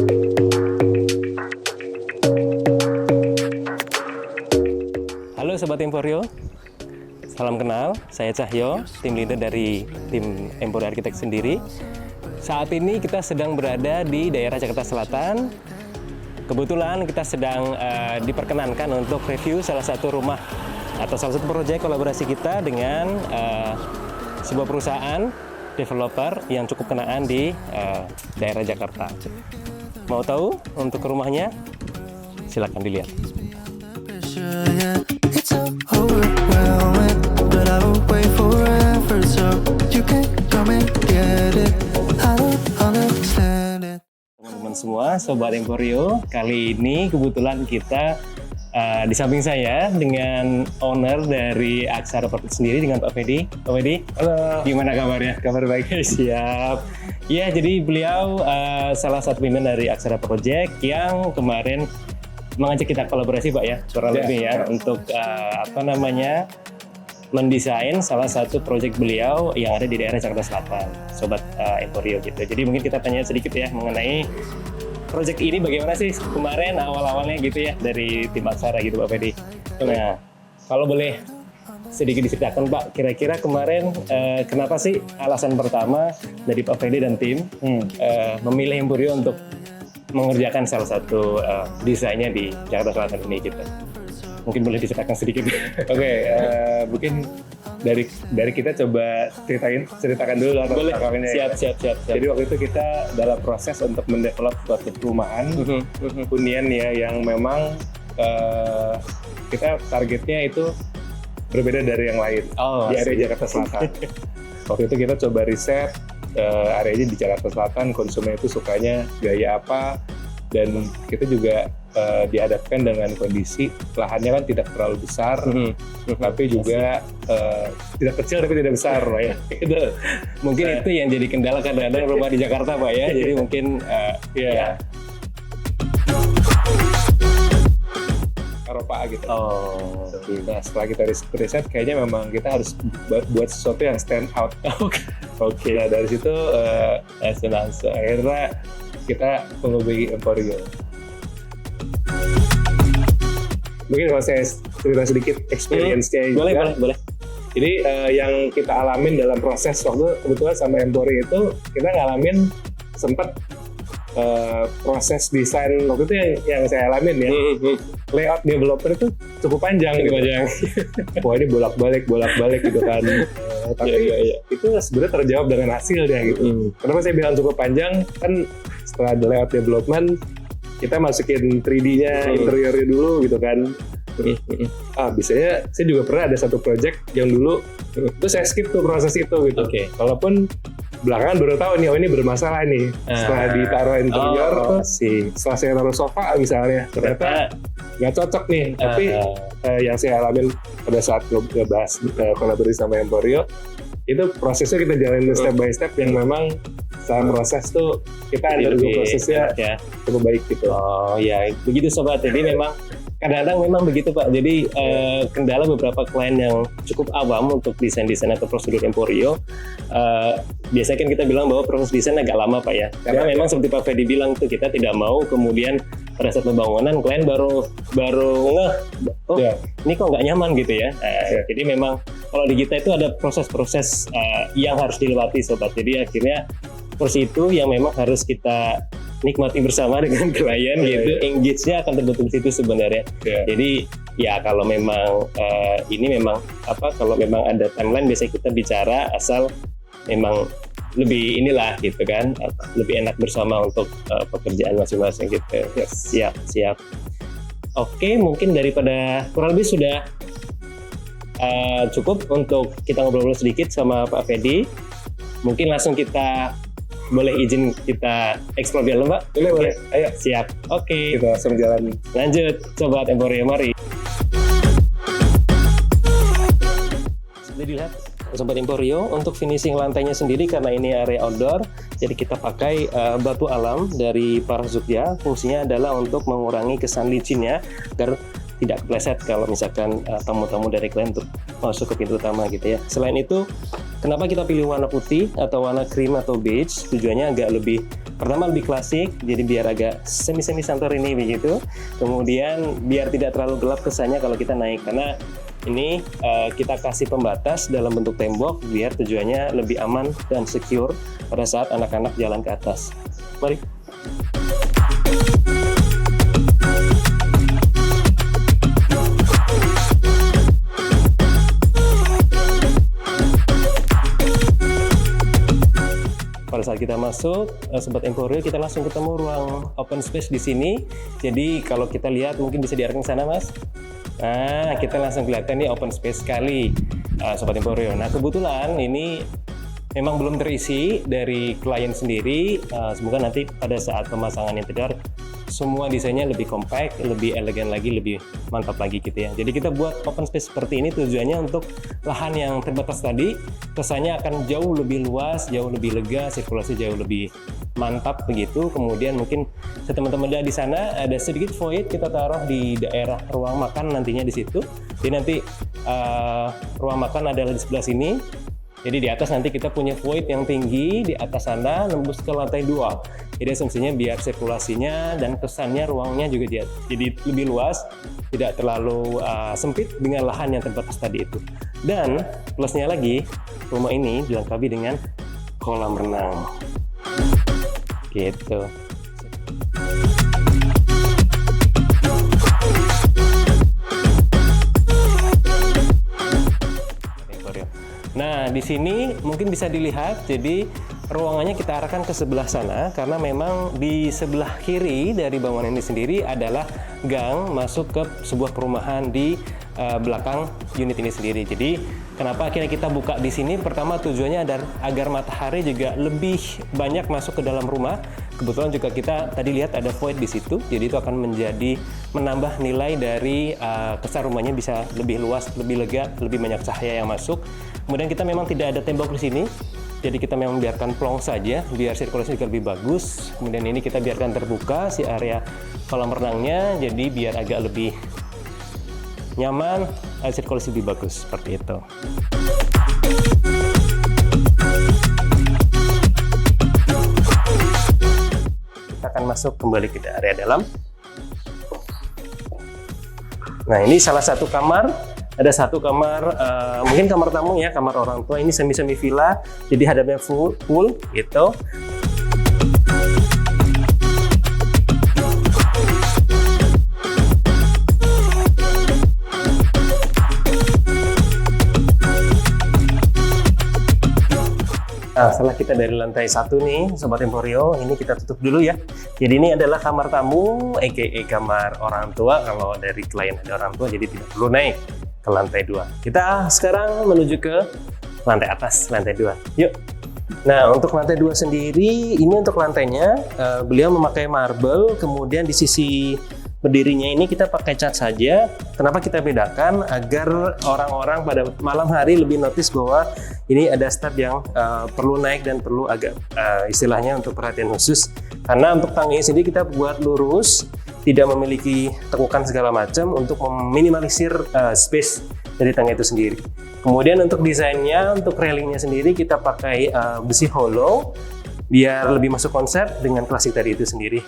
Halo Sobat Emporio, salam kenal, saya Cahyo, tim leader dari tim Emporio Arsitek sendiri. Saat ini kita sedang berada di daerah Jakarta Selatan. Kebetulan kita sedang diperkenankan untuk review salah satu rumah atau salah satu proyek kolaborasi kita dengan sebuah perusahaan developer yang cukup kenaan di daerah Jakarta. Mau tahu untuk rumahnya? Silakan dilihat. It's so overwhelming, but I will wait forever so you can come and get it. I don't understand it. Teman-teman semua, Sobat Emporio, kali ini kebetulan kita di samping saya dengan owner dari Aksara Property sendiri, dengan Pak Fedi. Pak Fedi, halo. Gimana kabarnya? Kabar baik. Siap. Ya, jadi beliau salah satu pimpinan dari Aksara Project yang kemarin mengajak kita kolaborasi Pak ya, kurang lebih ya, untuk mendesain salah satu proyek beliau yang ada di daerah Jakarta Selatan, Sobat Emporio gitu. Jadi mungkin kita tanya sedikit ya mengenai proyek ini bagaimana sih kemarin awal-awalnya gitu ya dari tim Aksara gitu Pak Fedi. Nah, kalau boleh sedikit diceritakan Pak, kira-kira kemarin kenapa sih alasan pertama dari Pak Fedi dan tim memilih Emporio untuk mengerjakan salah satu desainnya di Jakarta Selatan ini gitu. Mungkin boleh diceritakan sedikit. Oke, mungkin dari kita coba ceritakan dulu latar belakangnya. Siap. Jadi waktu itu kita dalam proses untuk mendevelop suatu perumahan hunian ya yang memang kita targetnya itu berbeda dari yang lain di area Jakarta Selatan. Waktu itu kita coba riset areanya di Jakarta Selatan, konsumen itu sukanya gaya apa, dan kita juga dihadapkan dengan kondisi lahannya kan tidak terlalu besar, tapi juga tidak kecil tapi tidak besar, Pak ya. Mungkin itu yang jadi kendala kadang-kadang rumah di Jakarta Pak ya. Jadi mungkin ya. Eropa gitu. Okay. Nah setelah kita riset, kayaknya memang kita harus buat sesuatu yang stand out. Oke. Nah dari situ akhirnya kita menghubungi Emporio. Mungkin kalau saya cerita sedikit experience-nya boleh. Jadi yang kita alamin dalam proses waktu kebetulan sama Emporio itu kita ngalamin sempat proses desain waktu itu yang saya alamin ya. Layout developer itu cukup panjang gitu. Wah ini bolak-balik gitu kan. Tapi itu sebenarnya terjawab dengan hasilnya gitu. Kenapa saya bilang cukup panjang? Kan setelah layout development kita masukin 3D-nya, interiornya dulu gitu kan. Biasanya saya juga pernah ada satu project yang dulu itu saya skip tuh proses itu gitu. Walaupun belakangan baru tahu nih, ini bermasalah nih. Setelah ditaruh interior, setelah saya taruh sofa misalnya, ternyata nggak cocok nih. Tapi yang saya alamin pada saat ngebahas kolaborasi sama Emporio, itu prosesnya kita jalanin step by step yang memang setelah proses tuh kita ada juga prosesnya cukup baik gitu. Oh ya, begitu Sobat. Jadi memang kadang-kadang memang begitu Pak. Jadi kendala beberapa klien yang cukup awam untuk desain-desain atau prosedur Emporio, biasanya kan kita bilang bahwa proses desain agak lama Pak ya. Karena memang seperti Pak Fedi bilang tuh, kita tidak mau kemudian pada saat pembangunan klien baru ngeh, ini kok nggak nyaman gitu ya. Jadi memang kalau di kita itu ada proses-proses yang harus dilewati Sobat. Jadi akhirnya proses itu yang memang harus kita nikmati bersama dengan klien gitu. Engage-nya akan terbentuk di situ sebenarnya. Jadi ya kalau memang kalau memang ada timeline biasanya kita bicara asal memang lebih gitu kan, lebih enak bersama untuk pekerjaan masing-masing gitu. Siap. Oke, mungkin daripada kurang lebih sudah cukup untuk kita ngobrol sedikit sama Pak Fedi. Mungkin langsung kita boleh izin kita explore dulu Pak? Boleh. Ayo. Siap. Oke. Kita langsung jalan. Lanjut, Sobat Emporio, mari. Sudah dilihat Sobat Emporio, untuk finishing lantainya sendiri karena ini area outdoor, jadi kita pakai batu alam dari Parah Jogja. Fungsinya adalah untuk mengurangi kesan licinnya agar tidak kepleset kalau misalkan tamu-tamu dari klien untuk masuk ke pintu utama gitu ya. Selain itu, kenapa kita pilih warna putih atau warna krim atau beige? Tujuannya agak lebih Pertama lebih klasik, jadi biar agak semi-semi Santorini begitu. Kemudian biar tidak terlalu gelap kesannya kalau kita naik, karena ini kita kasih pembatas dalam bentuk tembok biar tujuannya lebih aman dan secure pada saat anak-anak jalan ke atas. Mari. Pada saat kita masuk, Sobat Emporio, kita langsung ketemu ruang open space di sini. Jadi kalau kita lihat, mungkin bisa diarahkan ke sana, Mas. Nah, kita langsung kelihatan nih open space sekali, Sobat Emporio. Nah, kebetulan ini memang belum terisi dari klien sendiri. Semoga nanti pada saat pemasangan interior, semua desainnya lebih compact, lebih elegan lagi, lebih mantap lagi gitu ya. Jadi kita buat open space seperti ini tujuannya untuk lahan yang terbatas tadi, kesannya akan jauh lebih luas, jauh lebih lega, sirkulasi jauh lebih mantap begitu. Kemudian mungkin teman-teman lihat di sana ada sedikit void kita taruh di daerah ruang makan nantinya di situ. Jadi nanti ruang makan adalah di sebelah sini. Jadi di atas nanti kita punya void yang tinggi di atas sana nembus ke lantai 2. Jadi asumsinya biar sirkulasinya dan kesannya ruangnya juga jadi lebih luas, tidak terlalu sempit dengan lahan yang terbatas tadi itu. Dan plusnya lagi, rumah ini dilengkapi dengan kolam renang. Gitu. Nah, di sini mungkin bisa dilihat, jadi ruangannya kita arahkan ke sebelah sana karena memang di sebelah kiri dari bangunan ini sendiri adalah gang masuk ke sebuah perumahan di belakang unit ini sendiri. Jadi kenapa akhirnya kita buka di sini? Pertama tujuannya agar matahari juga lebih banyak masuk ke dalam rumah. Kebetulan juga kita tadi lihat ada void di situ, jadi itu akan menambah nilai dari kesan rumahnya bisa lebih luas, lebih lega, lebih banyak cahaya yang masuk. Kemudian kita memang tidak ada tembok di sini, jadi kita memang biarkan plong saja, biar sirkulasi juga lebih bagus. Kemudian ini kita biarkan terbuka si area kolam renangnya, jadi biar agak lebih nyaman, sirkulasi lebih bagus seperti itu. Kita akan masuk kembali ke area dalam. Nah, ini salah satu kamar. Ada satu kamar, mungkin kamar tamu ya, kamar orang tua. Ini semi-semi villa, jadi hadapnya full gitu. Nah, setelah kita dari lantai 1 nih, Sobat Emporio, ini kita tutup dulu ya. Jadi ini adalah kamar tamu, aka kamar orang tua. Kalau dari klien ada orang tua, jadi tidak perlu naik ke lantai 2. Kita sekarang menuju ke lantai atas, lantai 2. Yuk. Nah, untuk lantai 2 sendiri, ini untuk lantainya, beliau memakai marble, kemudian di sisi berdirinya ini kita pakai cat saja. Kenapa kita bedakan? Agar orang-orang pada malam hari lebih notice bahwa ini ada step yang perlu naik dan perlu agak istilahnya untuk perhatian khusus. Karena untuk tangganya sendiri kita buat lurus, tidak memiliki tekukan segala macam untuk meminimalisir space dari tangga itu sendiri. Kemudian untuk desainnya, untuk railingnya sendiri kita pakai besi hollow biar lebih masuk konsep dengan klasik tadi itu sendiri.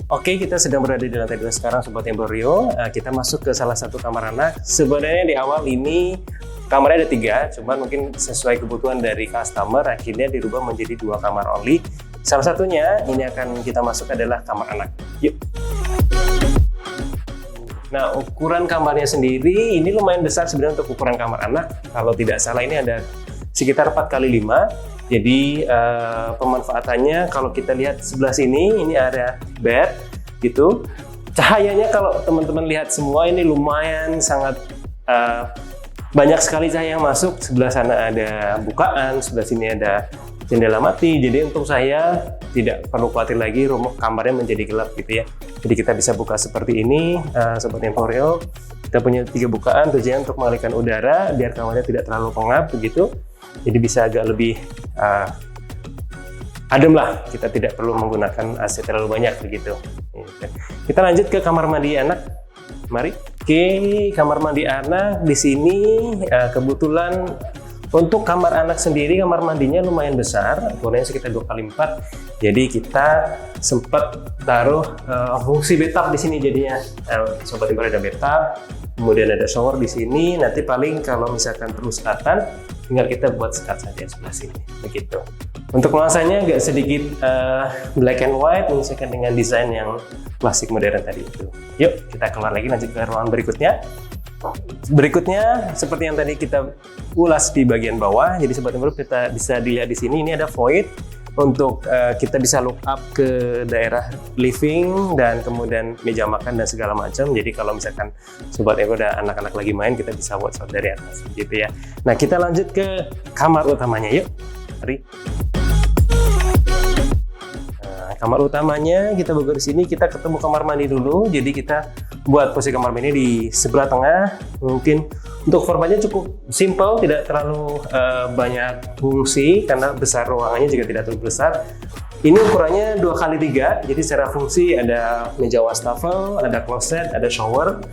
Oke, kita sedang berada di lantai 2 sekarang, Sobat Emporio. Kita masuk ke salah satu kamar anak. Sebenarnya di awal ini kamarnya ada 3, cuman mungkin sesuai kebutuhan dari customer akhirnya dirubah menjadi 2 kamar only. Salah satunya ini akan kita masuk adalah kamar anak. Yuk. Nah, ukuran kamarnya sendiri ini lumayan besar sebenarnya untuk ukuran kamar anak. Kalau tidak salah ini ada sekitar 4x5. Jadi pemanfaatannya kalau kita lihat sebelah sini, ini area bed gitu. Cahayanya kalau teman-teman lihat semua ini lumayan sangat banyak sekali cahaya yang masuk. Sebelah sana ada bukaan, sebelah sini ada jendela mati. Jadi untuk saya tidak perlu khawatir lagi rumah kamarnya menjadi gelap gitu ya. Jadi kita bisa buka seperti ini, Sobat Emporio. Kita punya 3 bukaan tujuannya untuk mengalirkan udara biar kamarnya tidak terlalu pengap begitu. Jadi bisa agak lebih adem lah, kita tidak perlu menggunakan AC terlalu banyak begitu. Kita lanjut ke kamar mandi anak, mari. Oke, kamar mandi anak di sini kebetulan untuk kamar anak sendiri kamar mandinya lumayan besar, ukurannya sekitar 2x4. Jadi kita sempat taruh fungsi bathtub di sini jadinya. Sobat Empor ada bathtub, kemudian ada shower di sini. Nanti paling kalau misalkan perlu sekatan, tinggal kita buat sekat saja sebelah sini, begitu. Untuk nuansanya agak sedikit black and white, menyesuaikan dengan desain yang klasik modern tadi itu. Yuk kita keluar lagi, lanjut ke ruangan berikutnya. Berikutnya seperti yang tadi kita ulas di bagian bawah. Jadi Sobat Empor kita bisa dilihat di sini ini ada void untuk kita bisa look up ke daerah living dan kemudian meja makan dan segala macam. Jadi kalau misalkan Sobat Empor ada anak-anak lagi main, kita bisa watch out dari atas gitu ya. Nah, kita lanjut ke kamar utamanya yuk. Mari. Kamar utamanya kita buka di sini, kita ketemu kamar mandi dulu. Jadi kita buat posisi kamar mandi di sebelah tengah. Mungkin untuk formatnya cukup simple, tidak terlalu banyak fungsi karena besar ruangannya juga tidak terlalu besar. Ini ukurannya 2x3, jadi secara fungsi ada meja wastafel, ada kloset, ada shower.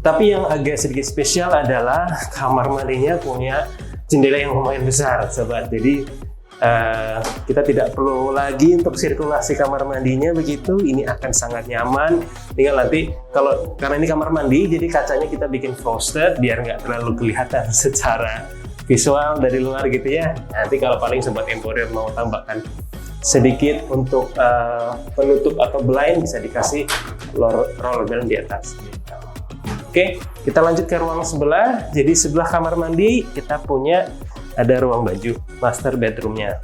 Tapi yang agak sedikit spesial adalah kamar mandinya punya jendela yang lumayan besar, sobat. Jadi kita tidak perlu lagi untuk sirkulasi kamar mandinya begitu. Ini akan sangat nyaman. Tinggal nanti karena ini kamar mandi, jadi kacanya kita bikin frosted biar nggak terlalu kelihatan secara visual dari luar gitu ya. Nanti kalau paling Sobat Emporium mau tambahkan sedikit untuk penutup atau blind, bisa dikasih rollerball di atas. Oke, kita lanjut ke ruang sebelah. Jadi sebelah kamar mandi kita punya ada ruang baju, master bedroomnya.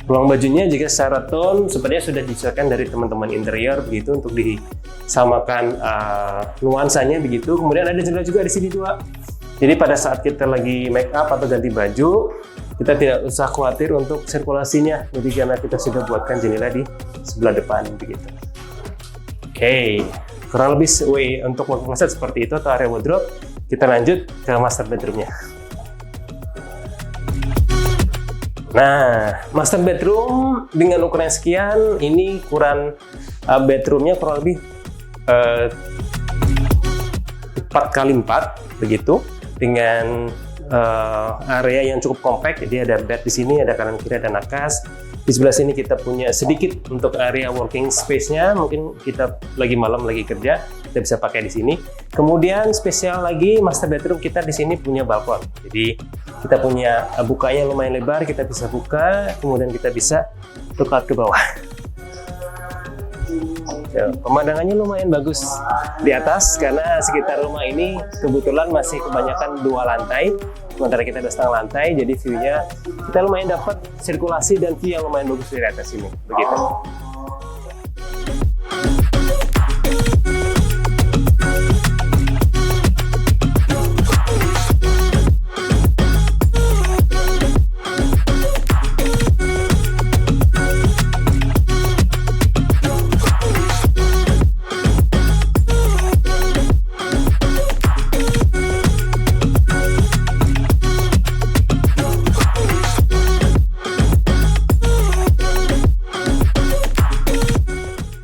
Ruang bajunya juga secara tone sebenarnya sudah disesuaikan dari teman-teman interior begitu untuk disamakan nuansanya begitu. Kemudian ada jendela juga di sini dua. Jadi pada saat kita lagi make up atau ganti baju, kita tidak usah khawatir untuk sirkulasinya. Jadi karena kita sudah buatkan jendela di sebelah depan begitu. Oke, kurang lebih untuk closet seperti itu atau area wardrobe. Kita lanjut ke master bedroomnya. Nah, master bedroom dengan ukuran sekian, ini ukuran bedroomnya kurang lebih 4x4 begitu, dengan area yang cukup kompak. Jadi ada bed di sini, ada kanan kiri, ada nakas. Di sebelah sini kita punya sedikit untuk area working space-nya. Mungkin kita lagi malam lagi kerja, kita bisa pakai di sini. Kemudian spesial lagi master bedroom kita di sini punya balkon. Jadi kita punya bukanya lumayan lebar, kita bisa buka, kemudian kita bisa look out ke bawah. Ya, pemandangannya lumayan bagus di atas karena sekitar rumah ini kebetulan masih kebanyakan 2 lantai, sementara kita ada setengah lantai, jadi view-nya kita lumayan dapat sirkulasi dan view yang lumayan bagus dari atas ini. Begitu.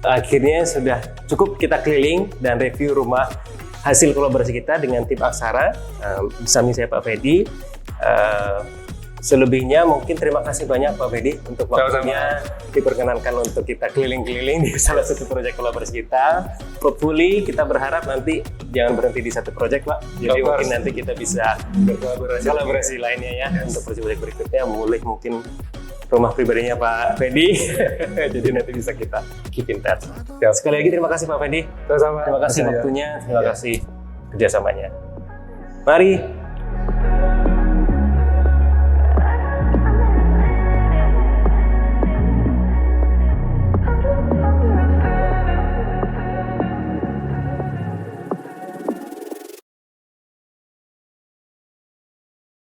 Akhirnya sudah cukup kita keliling dan review rumah hasil kolaborasi kita dengan tim Aksara. Bersama saya Pak Fedi. Selebihnya mungkin terima kasih banyak Pak Fedi untuk waktunya diperkenankan untuk kita keliling-keliling di salah satu proyek kolaborasi kita. Hopefully kita berharap nanti jangan berhenti di satu proyek Pak. Jadi mungkin nanti kita bisa berkolaborasi lainnya ya untuk proyek berikutnya. Mulai mungkin rumah pribadinya Pak Fedi. Jadi nanti bisa kita keep in touch. Ya, sekali lagi terima kasih Pak Fedi. Sama-sama. Terima kasih waktunya, terima kasih kerjasamanya. Mari